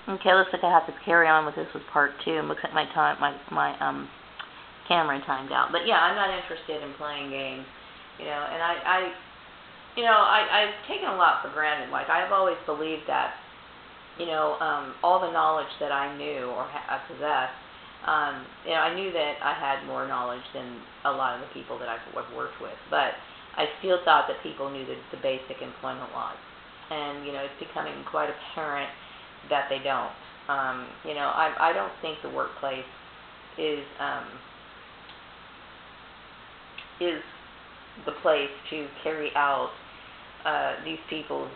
Okay, looks like I have to carry on with this with part 2. It looks like my time, my camera timed out. But yeah, I'm not interested in playing games, and I've taken a lot for granted. Like, I've always believed that, all the knowledge that I knew or possessed, I knew that I had more knowledge than a lot of the people that I've worked with. But I still thought that people knew the basic employment laws. And, it's becoming quite apparent that they don't. I don't think the workplace is the place to carry out these people's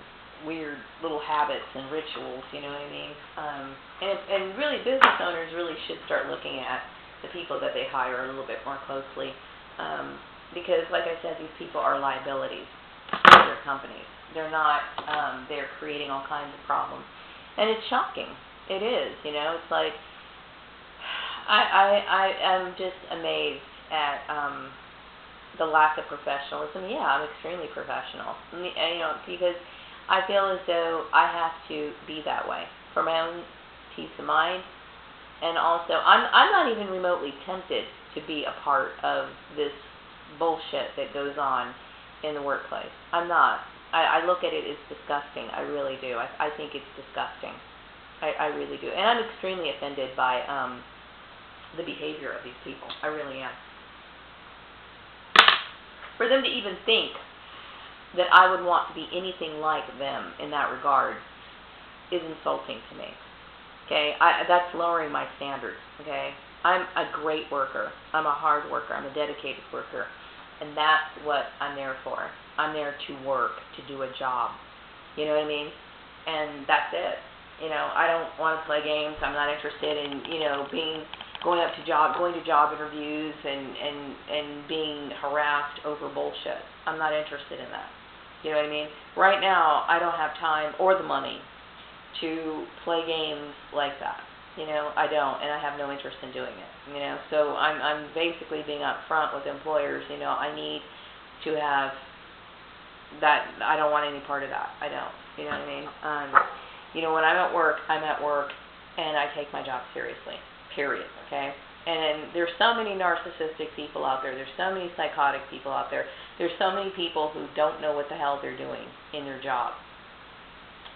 weird little habits and rituals, you know what I mean? And really, business owners really should start looking at the people that they hire a little bit more closely, because, like I said, these people are liabilities for their companies. They're not, they're creating all kinds of problems. And it's shocking. It is, it's like, I am just amazed at the lack of professionalism. Yeah, I'm extremely professional, because I feel as though I have to be that way for my own peace of mind. And also, I'm not even remotely tempted to be a part of this bullshit that goes on in the workplace. I'm not. I look at it as disgusting. I really do. I think it's disgusting. I really do. And I'm extremely offended by the behavior of these people. I really am. For them to even think that I would want to be anything like them in that regard is insulting to me. Okay? That's lowering my standards. Okay? I'm a great worker. I'm a hard worker. I'm a dedicated worker. And that's what I'm there for. I'm there to work, to do a job. You know what I mean? And that's it. I don't want to play games. I'm not interested in, going to job interviews and being harassed over bullshit. I'm not interested in that. You know what I mean? Right now, I don't have time or the money to play games like that. I don't, and I have no interest in doing it. So I'm basically being upfront with employers. I need to have that. I don't want any part of that. I don't. You know what I mean? When I'm at work, and I take my job seriously. Period. Okay. And there's so many narcissistic people out there. There's so many psychotic people out there. There's so many people who don't know what the hell they're doing in their job.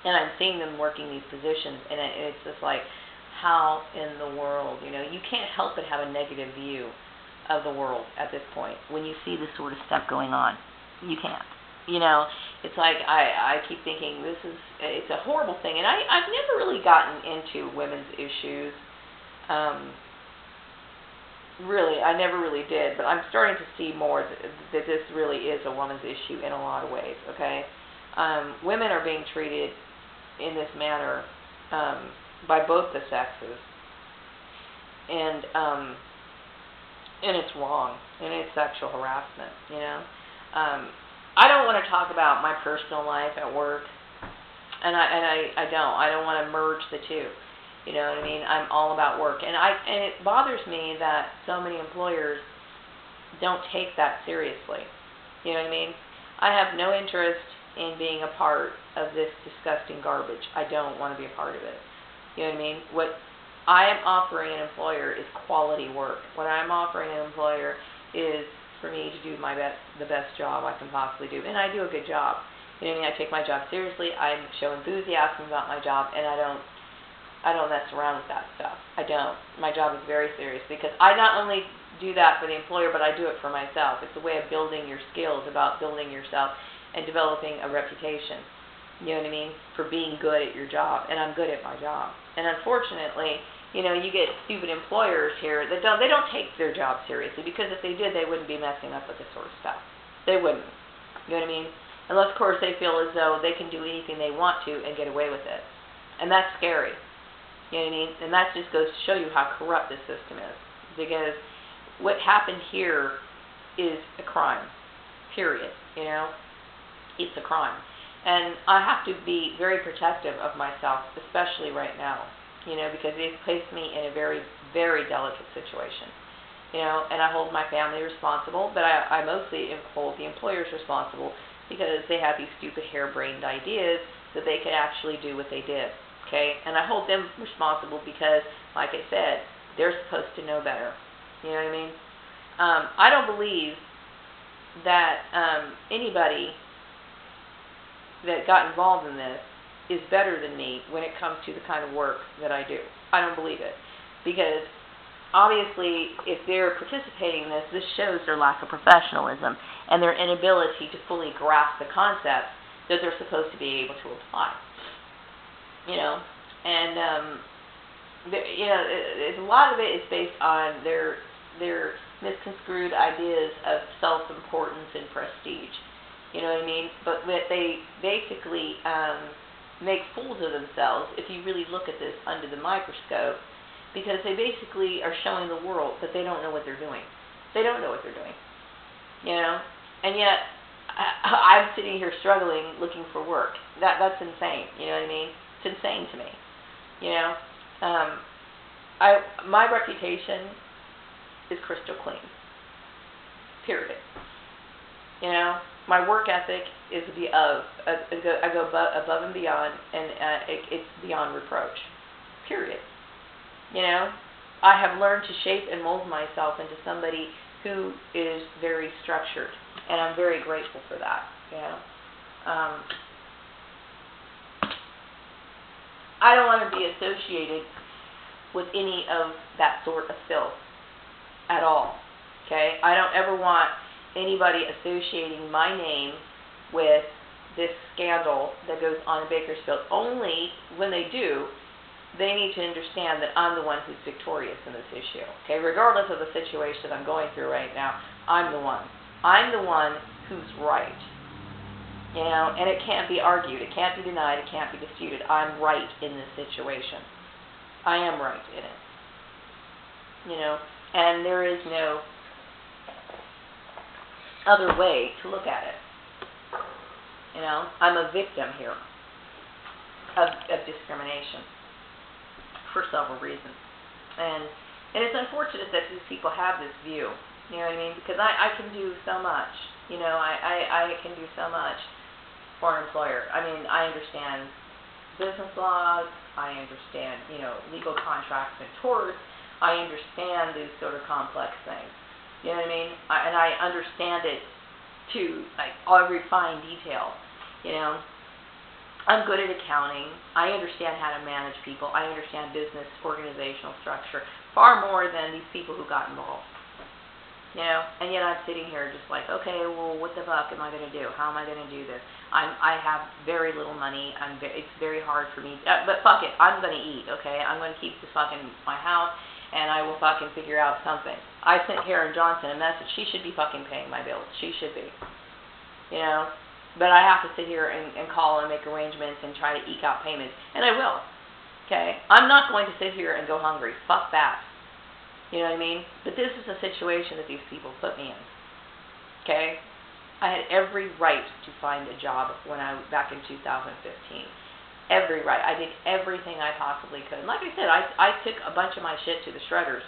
And I'm seeing them working these positions, and it's just like, how in the world, you can't help but have a negative view of the world at this point when you see this sort of stuff going on. You can't. It's like I keep thinking it's a horrible thing. And I've never really gotten into women's issues. Really, I never really did. But I'm starting to see more that this really is a woman's issue in a lot of ways, okay? Women are being treated in this manner by both the sexes. And it's wrong. And it's sexual harassment, I don't want to talk about my personal life at work, and I don't want to merge the two. You know what I mean? I'm all about work, and it bothers me that so many employers don't take that seriously. You know what I mean? I have no interest in being a part of this disgusting garbage. I don't want to be a part of it. You know what I mean? What I am offering an employer is quality work. What I'm offering an employer is for me to do the best job I can possibly do, and I do a good job. You know what I mean? I take my job seriously. I show enthusiasm about my job, and I don't mess around with that stuff. I don't. My job is very serious because I not only do that for the employer, but I do it for myself. It's a way of building your skills, about building yourself and developing a reputation. You know what I mean? For being good at your job, and I'm good at my job. And unfortunately, you get stupid employers here that they don't take their job seriously, because if they did, they wouldn't be messing up with this sort of stuff. They wouldn't. You know what I mean? Unless, of course, they feel as though they can do anything they want to and get away with it. And that's scary. You know what I mean? And that just goes to show you how corrupt this system is. Because what happened here is a crime. Period. It's a crime. And I have to be very protective of myself, especially right now. Because they've placed me in a very, very delicate situation. And I hold my family responsible, but I mostly hold the employers responsible, because they have these stupid harebrained ideas that they could actually do what they did. okay? And I hold them responsible because, like I said, they're supposed to know better. You know what I mean? I don't believe that anybody that got involved in this is better than me when it comes to the kind of work that I do. I don't believe it. Because obviously, if they're participating in this, this shows their lack of professionalism and their inability to fully grasp the concepts that they're supposed to be able to apply. You know, and you know, a lot of it is based on their misconstrued ideas of self-importance and prestige. You know what I mean? But they basically make fools of themselves if you really look at this under the microscope, because they basically are showing the world that they don't know what they're doing. They don't know what they're doing. You know? And yet, I'm sitting here struggling, looking for work. That's insane. You know what I mean? It's insane to me. You know? My reputation is crystal clean. Period. You know? My work ethic is I go above and beyond, and it's beyond reproach. Period. You know, I have learned to shape and mold myself into somebody who is very structured, and I'm very grateful for that. You know, I don't want to be associated with any of that sort of filth at all. Okay, I don't ever want anybody associating my name with this scandal that goes on in Bakersfield. Only when they do, they need to understand that I'm the one who's victorious in this issue. Okay, regardless of the situation I'm going through right now, I'm the one. I'm the one who's right. You know, and it can't be argued. It can't be denied. It can't be disputed. I'm right in this situation. I am right in it. You know, and there is no other way to look at it. You know, I'm a victim here of discrimination for several reasons. And it's unfortunate that these people have this view. You know what I mean? Because I can do so much. You know, I can do so much for an employer. I mean, I understand business laws. I understand, you know, legal contracts and torts. I understand these sort of complex things. You know what I mean? And I understand it to, like, every fine detail. You know, I'm good at accounting. I understand how to manage people. I understand business organizational structure far more than these people who got involved. You know, and yet I'm sitting here just like, okay, well, what the fuck am I going to do? How am I going to do this? I have very little money. It's very hard for me. But fuck it, I'm going to eat. Okay, I'm going to keep this fucking my house, and I will fucking figure out something. I sent Karen Johnson a message. She should be fucking paying my bills. She should be. You know, but I have to sit here and call and make arrangements and try to eke out payments, and I will. Okay, I'm not going to sit here and go hungry. Fuck that. You know what I mean? But this is a situation that these people put me in. Okay? I had every right to find a job back in 2015. Every right. I did everything I possibly could. And like I said, I took a bunch of my shit to the shredders.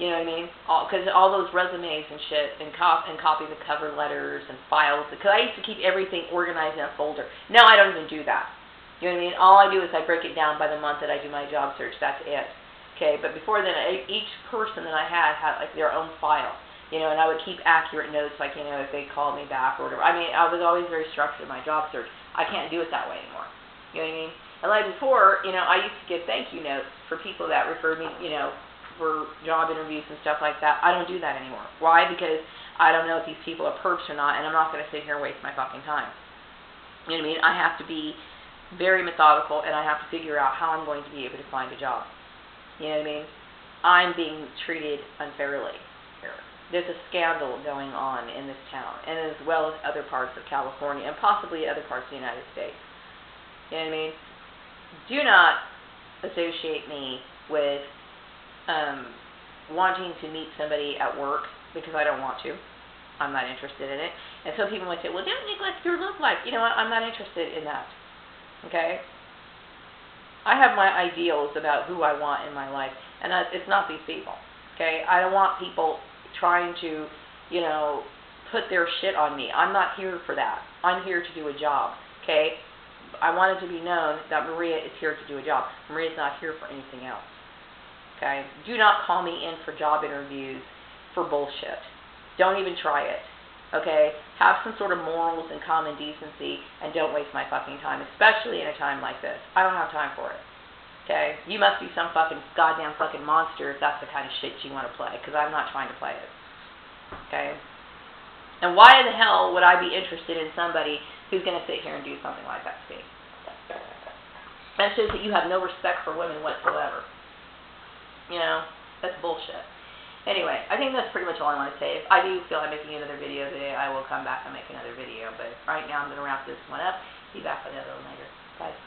You know what I mean? Because all those resumes and shit, and copy the cover letters and files. Because I used to keep everything organized in a folder. Now I don't even do that. You know what I mean? All I do is I break it down by the month that I do my job search. That's it. Okay, but before then, each person that I had like their own file, you know, and I would keep accurate notes, like, you know, if they called me back or whatever. I mean, I was always very structured in my job search. I can't do it that way anymore. You know what I mean? And like before, you know, I used to give thank you notes for people that referred me, you know, for job interviews and stuff like that. I don't do that anymore. Why? Because I don't know if these people are perps or not, and I'm not going to sit here and waste my fucking time. You know what I mean? I have to be very methodical, and I have to figure out how I'm going to be able to find a job. You know what I mean? I'm being treated unfairly here. There's a scandal going on in this town, and as well as other parts of California, and possibly other parts of the United States. You know what I mean? Do not associate me with wanting to meet somebody at work, because I don't want to. I'm not interested in it. And some people might say, well, don't neglect your love life. You know what? I'm not interested in that. Okay? I have my ideals about who I want in my life, and it's not these people, okay? I don't want people trying to, you know, put their shit on me. I'm not here for that. I'm here to do a job, okay? I want it to be known that Maria is here to do a job. Maria's not here for anything else. Okay? Do not call me in for job interviews for bullshit. Don't even try it. Okay? Have some sort of morals and common decency, and don't waste my fucking time, especially in a time like this. I don't have time for it. Okay? You must be some fucking goddamn fucking monster if that's the kind of shit you want to play, because I'm not trying to play it. Okay? And why in the hell would I be interested in somebody who's going to sit here and do something like that to me? That shows that you have no respect for women whatsoever. You know? That's bullshit. Anyway, I think that's pretty much all I want to say. If I do feel like making another video today, I will come back and make another video. But right now I'm going to wrap this one up. Be back with another one later. Bye.